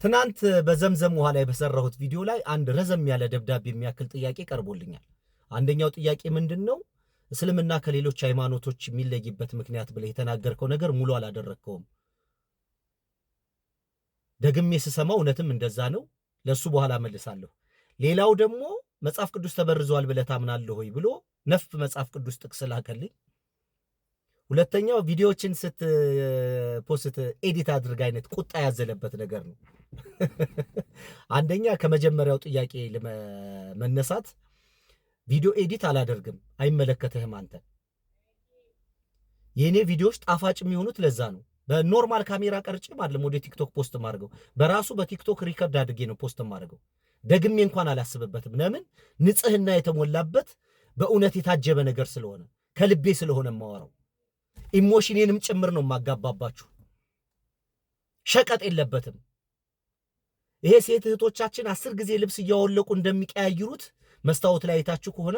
ትናንት በዘምዘም ውሃ ላይ በሰራሁት ቪዲዮ ላይ አንድ ረዘም ያለ ደብዳቤ የሚያክል ጥያቄ ቀርቦልኛል። አንደኛው ጥያቄ ምንድነው? እስልምና ከሌሎች ሃይማኖቶች የሚለይበት ምክንያት ብለህ የተናገርከው ነገር ሙሉ አላደረከውም። ደግሜ ስሰማው እውነትም እንደዛ ነው። ለሱ በኋላ መልሳለሁ። ሌላው ደግሞ መጽሐፍ ቅዱስ ተበርዟል ብለህ ታምናለህ ወይ ብሎ ነፍ መጽሐፍ ቅዱስ ጥቅስ ላከልኝ። ሁለተኛው ቪዲዮዎችን ስትፖስት ኤዲት አድርግ አይነት ቁጣ ያዘለበት ነገር ነው። አንደኛ ከመጀመሪያው ጥያቄ ለመነሳት ቪዲዮ ኤዲት አላደርግም፣ አይመለከትህም አንተ። የኔ ቪዲዮዎች ጣፋጭ የሚሆኑት ለዛ ነው። በኖርማል ካሜራ ቀርጬ አይደለም ወደ ቲክቶክ ፖስት ማድረገው፣ በራሱ በቲክቶክ ሪከርድ አድርጌ ነው ፖስት ማድረገው። ደግሜ እንኳን አላስብበትም። ለምን? ንጽህና የተሞላበት በእውነት የታጀበ ነገር ስለሆነ ከልቤ ስለሆነ ማወራው ኢሞሽኔንም ጭምር ነው ማጋባባችሁ። ሸቀጥ የለበትም። ይሄ ሴት እህቶቻችን 10 ጊዜ ልብስ እያወለቁ እንደሚቀያይሩት መስታወት ላይ አይታችሁ ከሆነ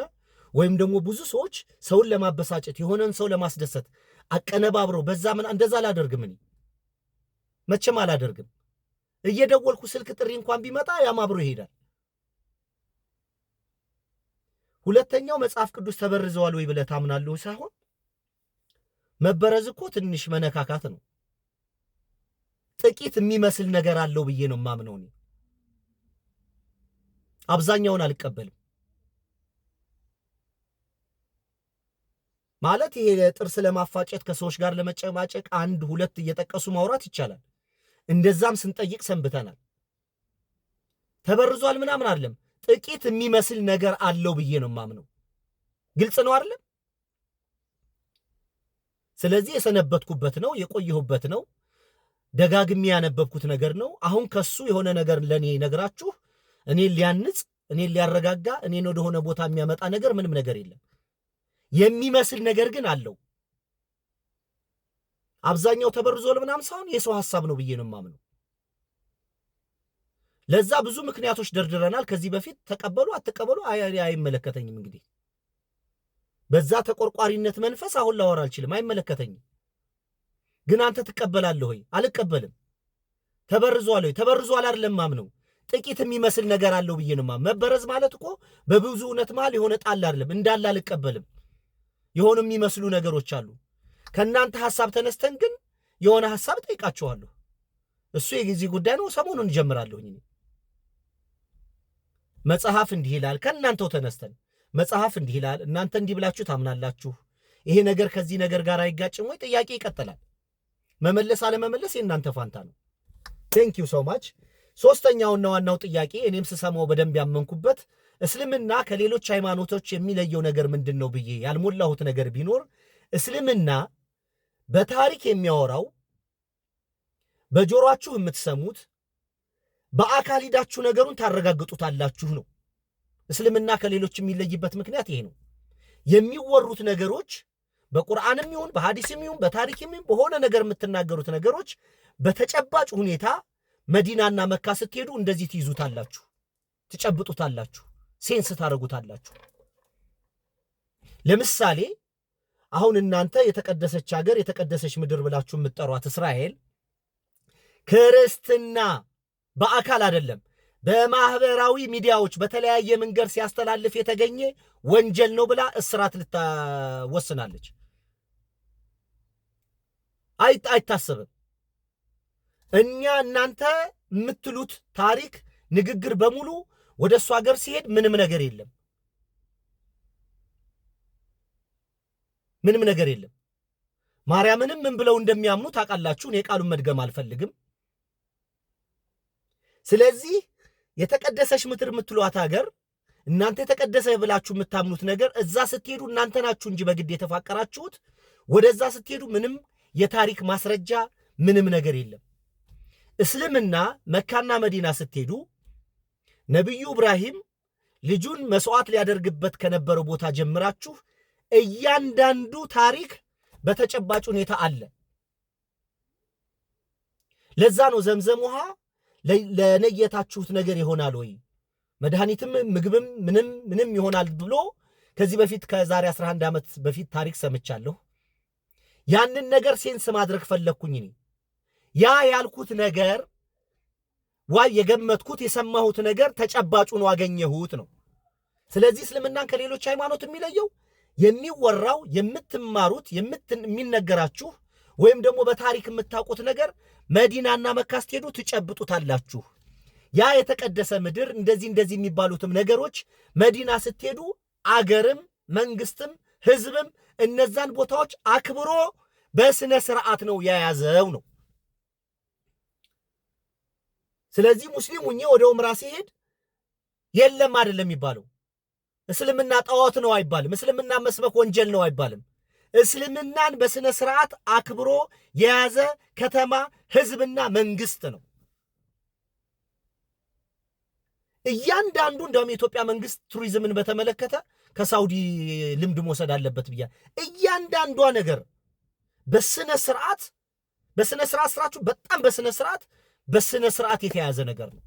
ወይም ደግሞ ብዙ ሰዎች ሰውን ለማበሳጨት የሆነን ሰው ለማስደሰት አቀነባብረው በዛ ምን እንደዛ አላደርግም። እኔ መቼም አላደርግም። እየደወልኩ ስልክ ጥሪ እንኳን ቢመጣ ያማብሮ ይሄዳል። ሁለተኛው መጽሐፍ ቅዱስ ተበርዘዋል ወይ ብለህ ታምናለህ ሳይሆን መበረዝ እኮ ትንሽ መነካካት ነው። ጥቂት የሚመስል ነገር አለው ብዬ ነው ማምነው። እኔ አብዛኛውን አልቀበልም። ማለት ይሄ ጥርስ ለማፋጨት ከሰዎች ጋር ለመጨማጨቅ 1 2 እየጠቀሱ ማውራት ይቻላል። እንደዛም ስንጠይቅ ሰንብተናል። ተበርዟል ምናምን አይደለም፣ ጥቂት የሚመስል ነገር አለው ብዬ ነው ማምነው። ግልጽ ነው አይደለም? ስለዚህ የሰነበትኩበት ነው፣ የቆየሁበት ነው፣ ደጋግሜ ያነበብኩት ነገር ነው። አሁን ከሱ የሆነ ነገር ለኔ ነግራችሁ እኔን ሊያንጽ፣ እኔን ሊያረጋጋ፣ እኔን ወደ ሆነ ቦታ የሚያመጣ ነገር ምንም ነገር የለም። የሚመስል ነገር ግን አለው። አብዛኛው ተበርዟል ምናምን ሳይሆን የሰው ሐሳብ ነው ብዬ ነው ማምነው። ለዛ ብዙ ምክንያቶች ደርድረናል ከዚህ በፊት። ተቀበሉ አትቀበሉ አይመለከተኝም። እንግዲህ በዛ ተቆርቋሪነት መንፈስ አሁን ላወራ አልችልም፣ አይመለከተኝም። ግን አንተ ትቀበላለህ ወይ? አልቀበልም። ተበርዟል ወይ? ተበርዟል አይደለም ማምነው፣ ጥቂት የሚመስል ነገር አለው ብዬ ነው ማምነው። መበረዝ ማለት እኮ በብዙ እውነት መሃል የሆነ ጣል አይደለም። እንዳለ አልቀበልም። የሆኑ የሚመስሉ ነገሮች አሉ። ከእናንተ ሐሳብ ተነስተን ግን የሆነ ሐሳብ ጠይቃችኋለሁ። እሱ የጊዜ ጉዳይ ነው። ሰሞኑን እንጀምራለሁኝ። መጽሐፍ እንዲህ ይላል፣ ከእናንተው ተነስተን መጽሐፍ እንዲህ ይላል፣ እናንተ እንዲህ ብላችሁ ታምናላችሁ፣ ይሄ ነገር ከዚህ ነገር ጋር አይጋጭም ወይ? ጥያቄ ይቀጥላል። መመለስ አለመመለስ የእናንተ ፋንታ ነው። ቴንክ ዩ ሶ ማች። ሶስተኛውና ዋናው ጥያቄ እኔም ስሰማው በደንብ ያመንኩበት እስልምና ከሌሎች ሃይማኖቶች የሚለየው ነገር ምንድን ነው ብዬ ያልሞላሁት ነገር ቢኖር እስልምና በታሪክ የሚያወራው በጆሮአችሁ የምትሰሙት በአካል ሂዳችሁ ነገሩን ታረጋግጡታላችሁ ነው። እስልምና ከሌሎች የሚለይበት ምክንያት ይሄ ነው። የሚወሩት ነገሮች በቁርአንም ይሁን በሐዲስም ይሁን በታሪክም ይሁን በሆነ ነገር የምትናገሩት ነገሮች በተጨባጭ ሁኔታ መዲናና መካ ስትሄዱ እንደዚህ ትይዙታላችሁ፣ ትጨብጡታላችሁ፣ ሴንስ ታደርጉታላችሁ። ለምሳሌ አሁን እናንተ የተቀደሰች ሀገር የተቀደሰች ምድር ብላችሁ የምትጠሯት እስራኤል ክርስትና በአካል አይደለም በማህበራዊ ሚዲያዎች በተለያየ መንገድ ሲያስተላልፍ የተገኘ ወንጀል ነው ብላ እስራት ልታወስናለች። አይታሰብም። እኛ እናንተ የምትሉት ታሪክ ንግግር በሙሉ ወደ እሱ ሀገር ሲሄድ ምንም ነገር የለም፣ ምንም ነገር የለም። ማርያምንም ምን ብለው እንደሚያምኑ ታውቃላችሁ። እኔ ቃሉን መድገም አልፈልግም። ስለዚህ የተቀደሰች ምድር የምትሏት ሀገር እናንተ የተቀደሰ ብላችሁ የምታምኑት ነገር እዛ ስትሄዱ እናንተ ናችሁ እንጂ በግድ የተፋቀራችሁት። ወደዛ ስትሄዱ ምንም የታሪክ ማስረጃ ምንም ነገር የለም። እስልምና መካና መዲና ስትሄዱ ነቢዩ ኢብራሂም ልጁን መስዋዕት ሊያደርግበት ከነበረው ቦታ ጀምራችሁ እያንዳንዱ ታሪክ በተጨባጭ ሁኔታ አለ። ለዛ ነው ዘምዘም ውሃ ለነየታችሁት ነገር ይሆናል ወይ መድኃኒትም ምግብም ምንም ይሆናል ብሎ ከዚህ በፊት ከዛሬ 11 ዓመት በፊት ታሪክ ሰምቻለሁ። ያንን ነገር ሴንስ ማድረግ ፈለኩኝ። ያ ያልኩት ነገር ዋይ የገመትኩት የሰማሁት ነገር ተጨባጩን አገኘሁት ነው። ስለዚህ እስልምናን ከሌሎች ሃይማኖት የሚለየው የሚወራው የምትማሩት የሚነገራችሁ ወይም ደግሞ በታሪክ የምታውቁት ነገር መዲናና መካ ስትሄዱ ትጨብጡታላችሁ። ያ የተቀደሰ ምድር እንደዚህ የሚባሉትም ነገሮች መዲና ስትሄዱ አገርም መንግስትም ህዝብም እነዛን ቦታዎች አክብሮ በስነ ስርዓት ነው የያዘው ነው። ስለዚህ ሙስሊም ሁኜ ወደ ዑምራ ሲሄድ የለም አይደለም የሚባለው። እስልምና ጣዖት ነው አይባልም። እስልምና መስበክ ወንጀል ነው አይባልም። እስልምናን በስነ ስርዓት አክብሮ የያዘ ከተማ ህዝብና መንግስት ነው። እያንዳንዱ እንደውም የኢትዮጵያ መንግስት ቱሪዝምን በተመለከተ ከሳውዲ ልምድ መውሰድ አለበት ብያ እያንዳንዷ ነገር በስነ ስርዓት ስራችሁ በጣም በስነ ስርዓት የተያዘ ነገር ነው።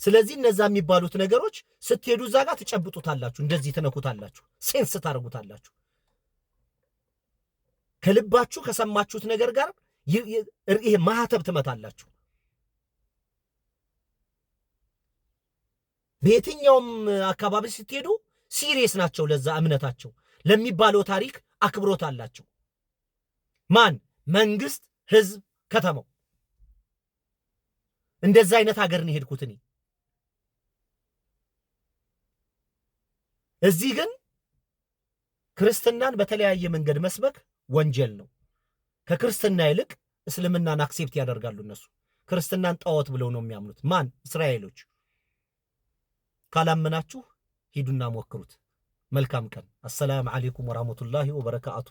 ስለዚህ እነዛ የሚባሉት ነገሮች ስትሄዱ እዛ ጋር ትጨብጡታላችሁ፣ እንደዚህ ትነኩታላችሁ፣ ሴንስ ታደርጉታላችሁ። ከልባችሁ ከሰማችሁት ነገር ጋር ይሄ ማህተብ ትመታላችሁ። በየትኛውም አካባቢ ስትሄዱ ሲሪየስ ናቸው። ለዛ እምነታቸው ለሚባለው ታሪክ አክብሮት አላቸው። ማን? መንግስት፣ ህዝብ፣ ከተማው። እንደዛ አይነት ሀገር ነው ሄድኩት እኔ። እዚህ ግን ክርስትናን በተለያየ መንገድ መስበክ ወንጀል ነው። ከክርስትና ይልቅ እስልምናን አክሴፕት ያደርጋሉ እነሱ። ክርስትናን ጣዖት ብለው ነው የሚያምኑት። ማን? እስራኤሎች። ካላመናችሁ ሂዱና ሞክሩት። መልካም ቀን። አሰላሙ አለይኩም ወራህመቱላሂ ወበረካቱ።